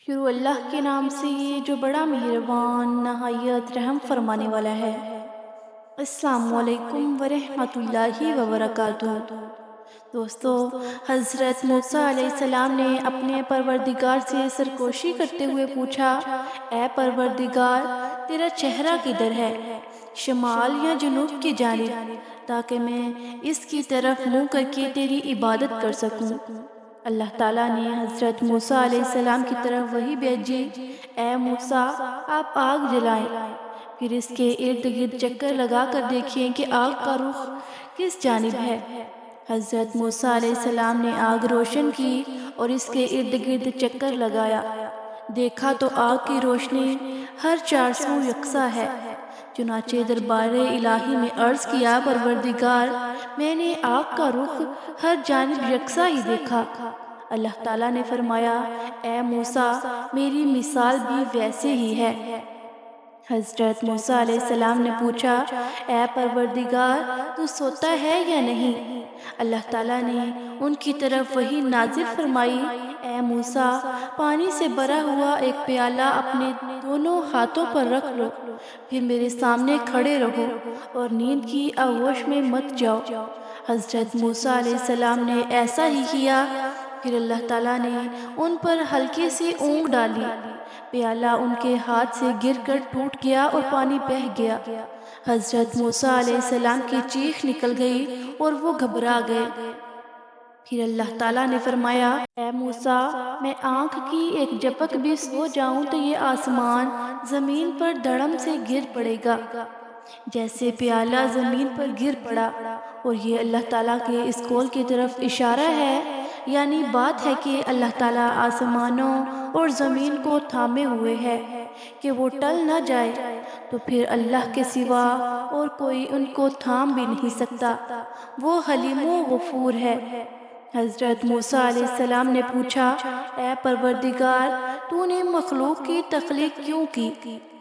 شروع اللہ کے نام سے جو بڑا مہربان نہایت رحم فرمانے والا ہے۔ السلام علیکم ورحمۃ اللہ وبرکاتہ۔ دوستو، حضرت موسیٰ علیہ السلام نے اپنے پروردگار سے سرکوشی کرتے ہوئے پوچھا، اے پروردگار، تیرا چہرہ کدھر ہے، شمال یا جنوب کی جانب، تاکہ میں اس کی طرف منہ کر کے تیری عبادت کر سکوں۔ اللہ تعالیٰ نے حضرت موسیٰ علیہ السلام کی طرف وحی بھیجی، اے موسیٰ، آپ آگ جلائیں، پھر اس کے ارد گرد چکر لگا کر دیکھیں کہ آگ کا رخ کس جانب ہے۔ حضرت موسیٰ علیہ السلام نے آگ روشن کی اور اس کے ارد گرد چکر لگایا، دیکھا تو آگ کی روشنی ہر چار سو یکساں ہے۔ چنانچہ دربار الہی میں عرض کیا، پروردگار، میں نے آگ کا رخ ہر جانب یکساں ہی دیکھا۔ اللہ تعالیٰ نے فرمایا، اے موسیٰ، میری مثال بھی ویسے ہی ہے۔ حضرت موسیٰ علیہ السلام نے پوچھا، اے پروردگار، تو سوتا ہے یا نہیں؟ اللہ تعالیٰ نے ان کی طرف وحی نازل فرمائی، اے موسیٰ، پانی سے بھرا ہوا ایک پیالہ اپنے دونوں ہاتھوں پر رکھ لو، پھر میرے سامنے کھڑے رہو اور نیند کی آغوش میں مت جاؤ۔ حضرت موسیٰ علیہ السلام نے ایسا ہی کیا، پھر اللہ تعالیٰ نے ان پر ہلکی سی اونگ ڈالی، پیالہ ان کے ہاتھ سے گر کر ٹوٹ گیا اور پانی بہہ گیا۔ حضرت موسیٰ علیہ السلام کی چیخ نکل گئی اور وہ گھبرا گئے۔ پھر اللہ تعالیٰ نے فرمایا، اے موسیٰ، میں آنکھ کی ایک جھپک بھی سو جاؤں تو یہ آسمان زمین پر دھڑم سے گر پڑے گا، جیسے پیالہ زمین پر گر پڑا۔ اور یہ اللہ تعالیٰ کے اس قول کی طرف اشارہ ہے، یعنی بات ہے کہ اللہ تعالیٰ آسمانوں اور زمین کو تھامے ہوئے ہے کہ وہ ٹل نہ جائے، تو پھر اللہ کے سوا اور کوئی ان کو تھام بھی نہیں سکتا، وہ حلیم و غفور ہے۔ حضرت موسیٰ علیہ السلام نے پوچھا، اے پروردگار، تو نے مخلوق کی تخلیق کیوں کی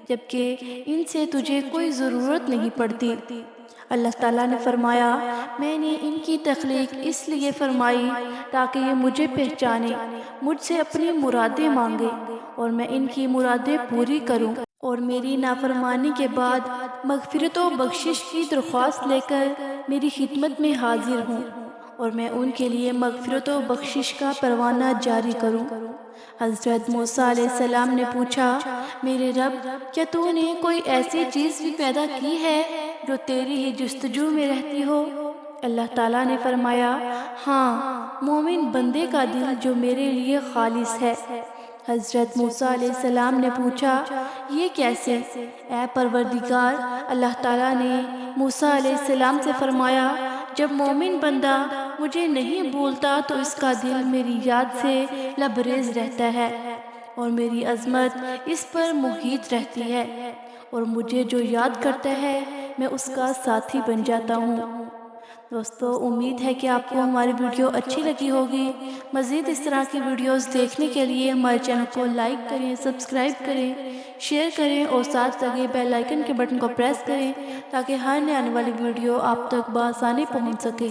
جبکہ ان سے تجھے کوئی ضرورت نہیں پڑتی؟ اللہ تعالیٰ نے فرمایا، میں نے ان کی تخلیق اس لیے فرمائی تاکہ یہ مجھے پہچانے، مجھ سے اپنی مرادیں مانگے اور میں ان کی مرادیں پوری کروں، اور میری نافرمانی کے بعد مغفرت و بخشش کی درخواست لے کر میری خدمت میں حاضر ہوں، اور میں ان کے لیے مغفرت و بخشش کا پروانہ جاری کروں۔ حضرت موسیٰ علیہ السلام نے پوچھا، میرے رب، کیا تو نے کوئی ایسی چیز بھی پیدا کی ہے جو تیری ہی جستجو میں رہتی ہو؟ اللہ تعالیٰ نے فرمایا، ہاں، مومن بندے کا دل جو میرے لیے خالص ہے۔ حضرت موسیٰ علیہ السلام نے پوچھا، یہ کیسے؟ اے پروردگار، اللہ تعالیٰ نے موسیٰ علیہ السلام سے فرمایا، جب مومن بندہ مجھے نہیں بھولتا تو اس کا دل میری یاد سے لبریز رہتا ہے، اور میری عظمت اس پر محیط رہتی ہے، اور مجھے جو یاد کرتا ہے میں اس کا ساتھی بن جاتا ہوں۔ دوستو، امید ہے کہ آپ کو ہماری ویڈیو اچھی لگی ہوگی۔ مزید اس طرح کی ویڈیوز دیکھنے کے لیے ہمارے چینل کو لائک کریں، سبسکرائب کریں، شیئر کریں اور ساتھ لگے بیل آئیکن کے بٹن کو پریس کریں تاکہ ہر نئے آنے والی ویڈیو آپ تک بآسانی پہنچ سکے۔